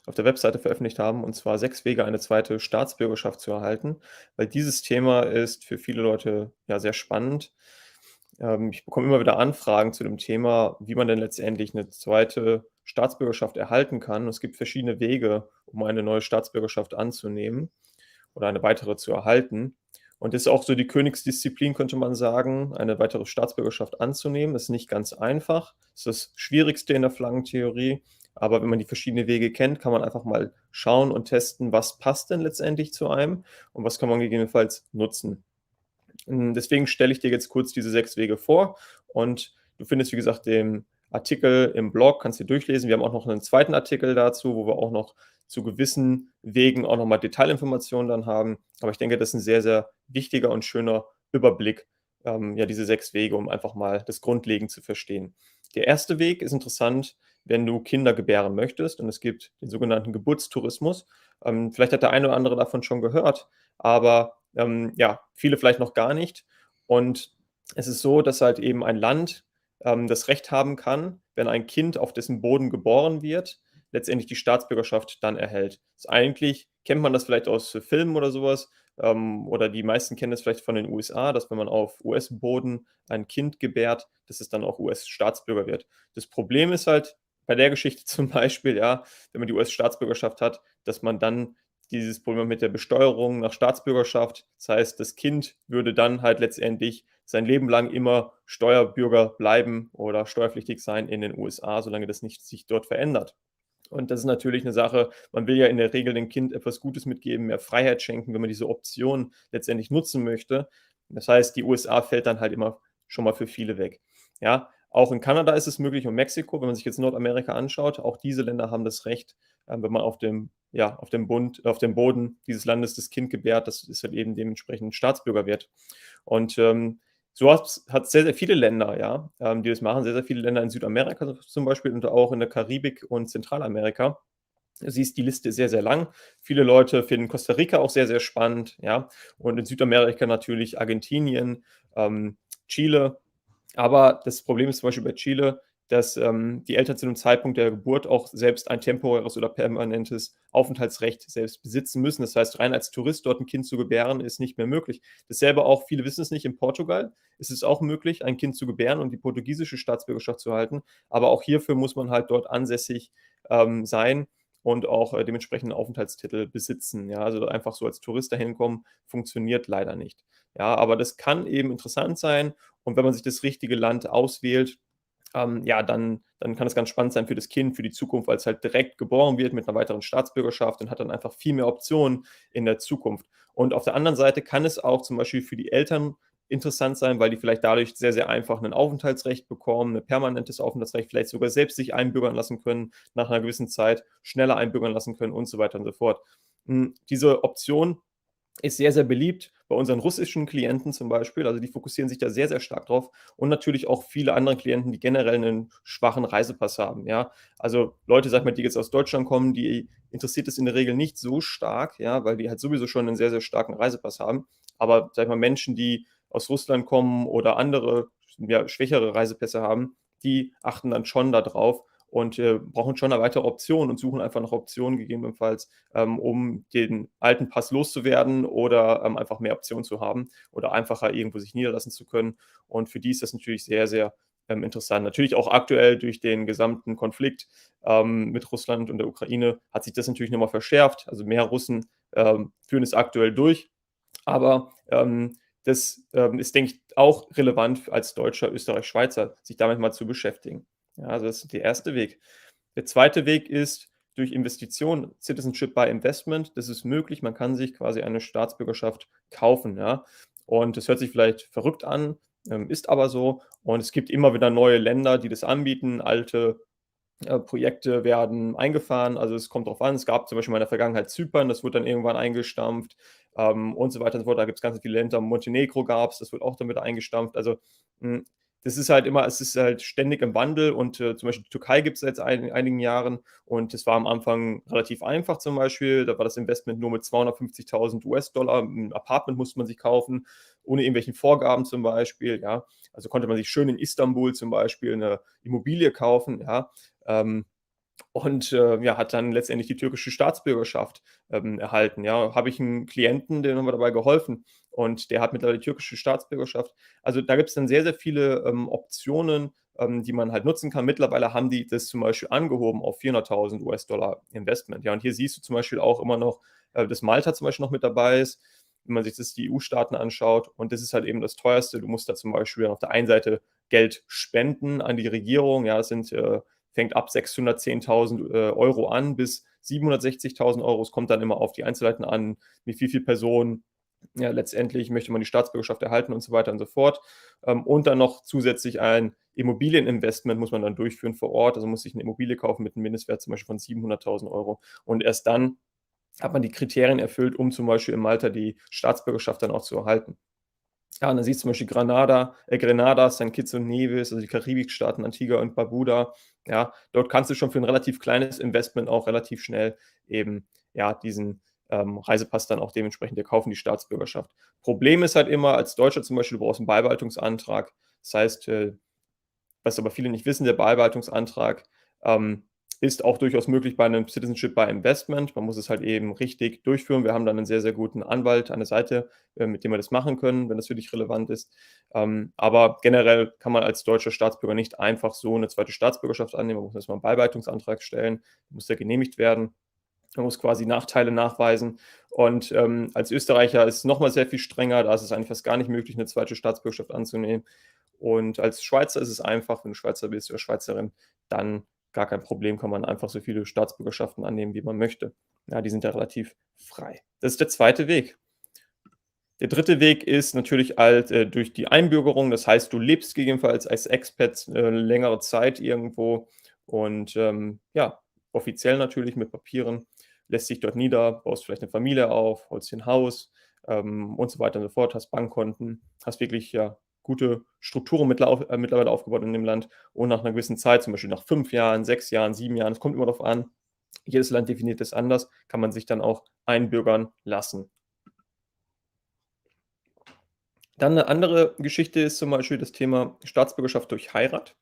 auf der Webseite veröffentlicht haben, und zwar 6 Wege, eine zweite Staatsbürgerschaft zu erhalten, weil dieses Thema ist für viele Leute ja sehr spannend. Ich bekomme immer wieder Anfragen zu dem Thema, wie man denn letztendlich eine zweite Staatsbürgerschaft erhalten kann. Und es gibt verschiedene Wege, um eine neue Staatsbürgerschaft anzunehmen oder eine weitere zu erhalten. Und das ist auch so die Königsdisziplin, könnte man sagen, eine weitere Staatsbürgerschaft anzunehmen. Das ist nicht ganz einfach. Das ist das Schwierigste in der Flaggentheorie. Aber wenn man die verschiedenen Wege kennt, kann man einfach mal schauen und testen, was passt denn letztendlich zu einem und was kann man gegebenenfalls nutzen. Deswegen stelle ich dir jetzt kurz diese 6 Wege vor und du findest, wie gesagt, den Artikel im Blog, kannst dir durchlesen. Wir haben auch noch einen zweiten Artikel dazu, wo wir auch noch zu gewissen Wegen auch noch mal Detailinformationen dann haben. Aber ich denke, das ist ein sehr, sehr wichtiger und schöner Überblick, ja, diese 6 Wege, um einfach mal das grundlegend zu verstehen. Der erste Weg ist interessant, wenn du Kinder gebären möchtest, und es gibt den sogenannten Geburtstourismus. Vielleicht hat der eine oder andere davon schon gehört, aber ja, viele vielleicht noch gar nicht. Und es ist so, dass halt eben ein Land das Recht haben kann, wenn ein Kind auf dessen Boden geboren wird, letztendlich die Staatsbürgerschaft dann erhält. Das eigentlich kennt man das vielleicht aus Filmen oder sowas, oder die meisten kennen das vielleicht von den USA, dass wenn man auf US-Boden ein Kind gebärt, dass es dann auch US-Staatsbürger wird. Das Problem ist halt bei der Geschichte zum Beispiel, ja, wenn man die US-Staatsbürgerschaft hat, dass man dann dieses Problem mit der Besteuerung nach Staatsbürgerschaft. Das heißt, das Kind würde dann halt letztendlich sein Leben lang immer Steuerbürger bleiben oder steuerpflichtig sein in den USA, solange das nicht sich dort verändert. Und das ist natürlich eine Sache, man will ja in der Regel dem Kind etwas Gutes mitgeben, mehr Freiheit schenken, wenn man diese Option letztendlich nutzen möchte. Das heißt, die USA fällt dann halt immer schon mal für viele weg. Ja, auch in Kanada ist es möglich und Mexiko, wenn man sich jetzt Nordamerika anschaut, auch diese Länder haben das Recht, wenn man auf dem Boden dieses Landes das Kind gebärt, dass es halt eben dementsprechend Staatsbürger wird. Und, so hat sehr, sehr viele Länder, ja, die das machen, sehr, sehr viele Länder in Südamerika zum Beispiel und auch in der Karibik und Zentralamerika. Du siehst, die Liste ist sehr, sehr lang. Viele Leute finden Costa Rica auch sehr, sehr spannend, ja, und in Südamerika natürlich Argentinien, Chile. Aber das Problem ist zum Beispiel bei Chile, dass die Eltern zu dem Zeitpunkt der Geburt auch selbst ein temporäres oder permanentes Aufenthaltsrecht selbst besitzen müssen. Das heißt, rein als Tourist dort ein Kind zu gebären, ist nicht mehr möglich. Dasselbe auch, viele wissen es nicht, in Portugal ist es auch möglich, ein Kind zu gebären und die portugiesische Staatsbürgerschaft zu halten. Aber auch hierfür muss man halt dort ansässig sein und auch dementsprechend einen Aufenthaltstitel besitzen. Ja, also einfach so als Tourist dahin kommen, funktioniert leider nicht. Ja, aber das kann eben interessant sein, und wenn man sich das richtige Land auswählt, ja, dann kann es ganz spannend sein für das Kind, für die Zukunft, weil es halt direkt geboren wird mit einer weiteren Staatsbürgerschaft und hat dann einfach viel mehr Optionen in der Zukunft. Und auf der anderen Seite kann es auch zum Beispiel für die Eltern interessant sein, weil die vielleicht dadurch sehr, sehr einfach ein Aufenthaltsrecht bekommen, ein permanentes Aufenthaltsrecht, vielleicht sogar selbst sich einbürgern lassen können, nach einer gewissen Zeit schneller einbürgern lassen können und so weiter und so fort. Diese Option ist sehr, sehr beliebt bei unseren russischen Klienten zum Beispiel. Also, die fokussieren sich da sehr, sehr stark drauf, und natürlich auch viele andere Klienten, die generell einen schwachen Reisepass haben, ja. Also, Leute, sage ich mal, die jetzt aus Deutschland kommen, die interessiert es in der Regel nicht so stark, ja, weil die halt sowieso schon einen sehr, sehr starken Reisepass haben. Aber, sage ich mal, Menschen, die aus Russland kommen oder andere, ja, schwächere Reisepässe haben, die achten dann schon da drauf und, brauchen schon 'ne weitere Option und suchen einfach nach Optionen gegebenenfalls, um den alten Pass loszuwerden oder, einfach mehr Optionen zu haben oder einfacher irgendwo sich niederlassen zu können. Und für die ist das natürlich sehr, sehr, interessant. Natürlich auch aktuell durch den gesamten Konflikt, mit Russland und der Ukraine hat sich das natürlich noch mal verschärft. Also, mehr Russen, führen es aktuell durch. Aber, das, ist, denke ich, auch relevant als Deutscher, Österreich, Schweizer, sich damit mal zu beschäftigen. Ja, also das ist der erste Weg. Der zweite Weg ist durch Investition, Citizenship by Investment. Das ist möglich. Man kann sich quasi eine Staatsbürgerschaft kaufen, ja. Und das hört sich vielleicht verrückt an, ist aber so. Und es gibt immer wieder neue Länder, die das anbieten. Alte Projekte werden eingefahren. Also, es kommt drauf an. Es gab zum Beispiel mal in der Vergangenheit Zypern, das wurde dann irgendwann eingestampft, und so weiter und so fort. Da gibt es ganz viele Länder. Montenegro gab es, das wird auch dann wieder eingestampft. Also, hm, das ist halt immer, es ist halt ständig im Wandel, und, zum Beispiel die Türkei gibt es seit einigen Jahren, und es war am Anfang relativ einfach zum Beispiel. Da war das Investment nur mit 250.000 US-Dollar. 'N Apartment musste man sich kaufen, ohne irgendwelchen Vorgaben zum Beispiel, ja. Also, konnte man sich schön in Istanbul zum Beispiel eine Immobilie kaufen, ja. Ähm, und, ja, hat dann letztendlich die türkische Staatsbürgerschaft, erhalten, ja. Habe ich einen Klienten, dem haben wir dabei geholfen und der hat mittlerweile die türkische Staatsbürgerschaft. Also, da gibt es dann sehr, sehr viele, Optionen, die man halt nutzen kann. Mittlerweile haben die das zum Beispiel angehoben auf 400.000 US-Dollar Investment, ja. Und hier siehst du zum Beispiel auch immer noch, dass Malta zum Beispiel noch mit dabei ist, wenn man sich das die EU-Staaten anschaut. Und das ist halt eben das Teuerste. Du musst da zum Beispiel auf der einen Seite Geld spenden an die Regierung. Ja, das sind, fängt ab 610.000 Euro an bis 760.000 Euro. Es kommt dann immer auf die Einzelheiten an, mit wie viel Personen ja, letztendlich möchte man die Staatsbürgerschaft erhalten und so weiter und so fort. Und dann noch zusätzlich ein Immobilieninvestment muss man dann durchführen vor Ort. Also muss sich eine Immobilie kaufen mit einem Mindestwert zum Beispiel von 700.000 Euro. Und erst dann hat man die Kriterien erfüllt, um zum Beispiel in Malta die Staatsbürgerschaft dann auch zu erhalten. Ja, und dann siehst du zum Beispiel Grenada, St. Kitts und Nevis, also die Karibikstaaten Antigua und Barbuda. Ja, dort kannst du schon für ein relativ kleines Investment auch relativ schnell eben, ja, diesen, Reisepass dann auch dementsprechend dir kaufen, die Staatsbürgerschaft. Problem ist halt immer als Deutscher zum Beispiel, du brauchst einen Beibehaltungsantrag. Das heißt, was aber viele nicht wissen, der Bearbeitungsantrag, ähm, ist auch durchaus möglich bei einem Citizenship by Investment. Man muss es halt eben richtig durchführen. Wir haben dann einen sehr, sehr guten Anwalt an der Seite, mit dem wir das machen können, wenn das für dich relevant ist. Aber generell kann man als deutscher Staatsbürger nicht einfach so eine zweite Staatsbürgerschaft annehmen. Man muss erst mal 'n Bearbeitungsantrag stellen, muss der genehmigt werden. Man muss quasi Nachteile nachweisen. Und, als Österreicher ist es noch mal sehr viel strenger. Da ist es eigentlich fast gar nicht möglich, eine zweite Staatsbürgerschaft anzunehmen. Und als Schweizer ist es einfach, wenn du Schweizer bist oder Schweizerin, dann gar kein Problem, kann man einfach so viele Staatsbürgerschaften annehmen, wie man möchte. Ja, die sind ja relativ frei. Das ist der zweite Weg. Der dritte Weg ist natürlich halt, durch die Einbürgerung. Das heißt, du lebst gegebenenfalls als Expat, längere Zeit irgendwo und, ja, offiziell natürlich mit Papieren, lässt dich dort nieder, baust vielleicht eine Familie auf, holst dir 'n Haus, und so weiter und so fort, hast Bankkonten, hast wirklich, ja, gute Strukturen mittlerweile aufgebaut in dem Land und nach einer gewissen Zeit, zum Beispiel nach 5 Jahren, 6 Jahren, 7 Jahren, es kommt immer darauf an, jedes Land definiert das anders, kann man sich dann auch einbürgern lassen. Dann eine andere Geschichte ist zum Beispiel das Thema Staatsbürgerschaft durch Heirat.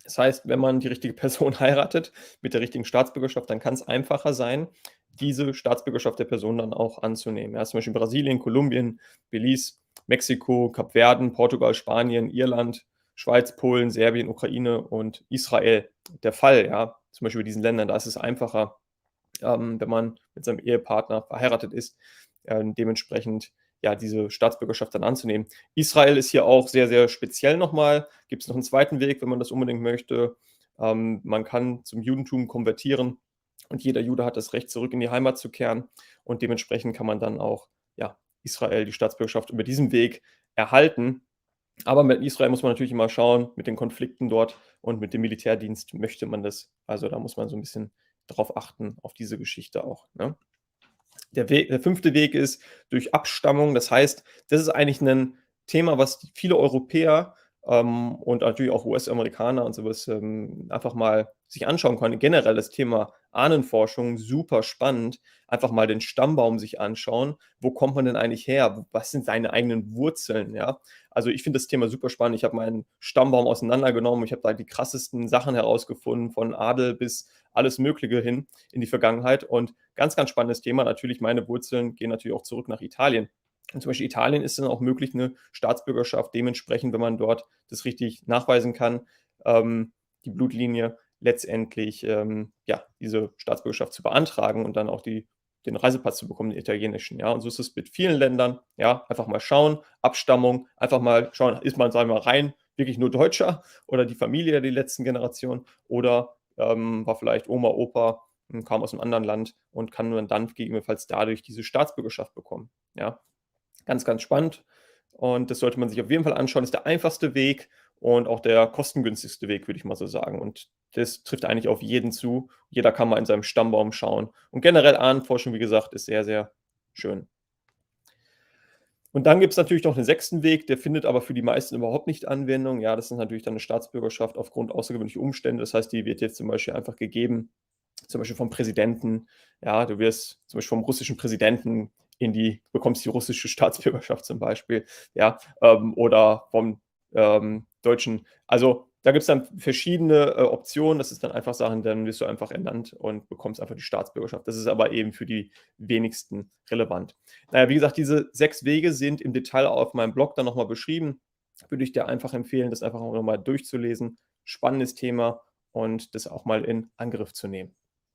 Das heißt, wenn man die richtige Person heiratet mit der richtigen Staatsbürgerschaft, dann kann es einfacher sein, diese Staatsbürgerschaft der Person dann auch anzunehmen. Ja, zum Beispiel Brasilien, Kolumbien, Belize, Mexiko, Kapverden, Portugal, Spanien, Irland, Schweiz, Polen, Serbien, Ukraine und Israel der Fall, ja. Zum Beispiel in diesen Ländern, da ist es einfacher, wenn man mit seinem Ehepartner verheiratet ist, dementsprechend ja diese Staatsbürgerschaft dann anzunehmen. Israel ist hier auch sehr, sehr speziell nochmal. Gibt es noch einen zweiten Weg, wenn man das unbedingt möchte. Man kann zum Judentum konvertieren und jeder Jude hat das Recht, zurück in die Heimat zu kehren. Und dementsprechend kann man dann auch ja, Israel die Staatsbürgerschaft über diesen Weg erhalten. Aber mit Israel muss man natürlich immer schauen, mit den Konflikten dort und mit dem Militärdienst möchte man das. Also da muss man so ein bisschen drauf achten, auf diese Geschichte auch, ne? Der fünfte Weg ist durch Abstammung. Das heißt, das ist eigentlich ein Thema, was viele Europäer, und natürlich auch US-Amerikaner und sowas einfach mal sich anschauen können. Generell das Thema Ahnenforschung, super spannend. Einfach mal den Stammbaum sich anschauen. Wo kommt man denn eigentlich her? Was sind seine eigenen Wurzeln, ja? Also, ich finde das Thema super spannend. Ich habe meinen Stammbaum auseinandergenommen. Ich habe da die krassesten Sachen herausgefunden, von Adel bis alles Mögliche hin in die Vergangenheit und ganz, ganz spannendes Thema. Natürlich, meine Wurzeln gehen natürlich auch zurück nach Italien. Und zum Beispiel Italien ist dann auch möglich, eine Staatsbürgerschaft dementsprechend, wenn man dort das richtig nachweisen kann, die Blutlinie letztendlich, ja, diese Staatsbürgerschaft zu beantragen und dann auch den Reisepass zu bekommen, den italienischen, ja. Und so ist es mit vielen Ländern, ja. Einfach mal schauen, Abstammung, einfach mal schauen, ist man, sagen wir mal, rein wirklich nur Deutscher oder die Familie die letzten Generationen oder, war vielleicht Oma, Opa, kam aus einem anderen Land und kann nur dann gegebenenfalls dadurch diese Staatsbürgerschaft bekommen, ja. Ganz, ganz spannend und das sollte man sich auf jeden Fall anschauen. Ist der einfachste Weg und auch der kostengünstigste Weg, würde ich mal so sagen. Und das trifft eigentlich auf jeden zu. Jeder kann mal in seinem Stammbaum schauen. Und generell Ahnenforschung, wie gesagt, ist sehr, sehr schön. Und dann gibt es natürlich noch den sechsten Weg, der findet aber für die meisten überhaupt nicht Anwendung. Ja, das ist natürlich dann eine Staatsbürgerschaft aufgrund außergewöhnlicher Umstände. Das heißt, die wird jetzt zum Beispiel einfach gegeben, zum Beispiel vom Präsidenten. Ja, du wirst zum Beispiel vom russischen Präsidenten bekommst die russische Staatsbürgerschaft zum Beispiel, ja, oder vom, Deutschen. Also, Da gibt's dann verschiedene, Optionen. Das ist dann einfach Sachen, dann wirst du einfach ernannt und bekommst einfach die Staatsbürgerschaft. Das ist aber eben für die wenigsten relevant. Na ja, wie gesagt, diese 6 Wege sind im Detail auf meinem Blog dann noch mal beschrieben. Würde ich dir einfach empfehlen, das einfach auch noch mal durchzulesen. Spannendes Thema und das auch mal in Angriff zu nehmen.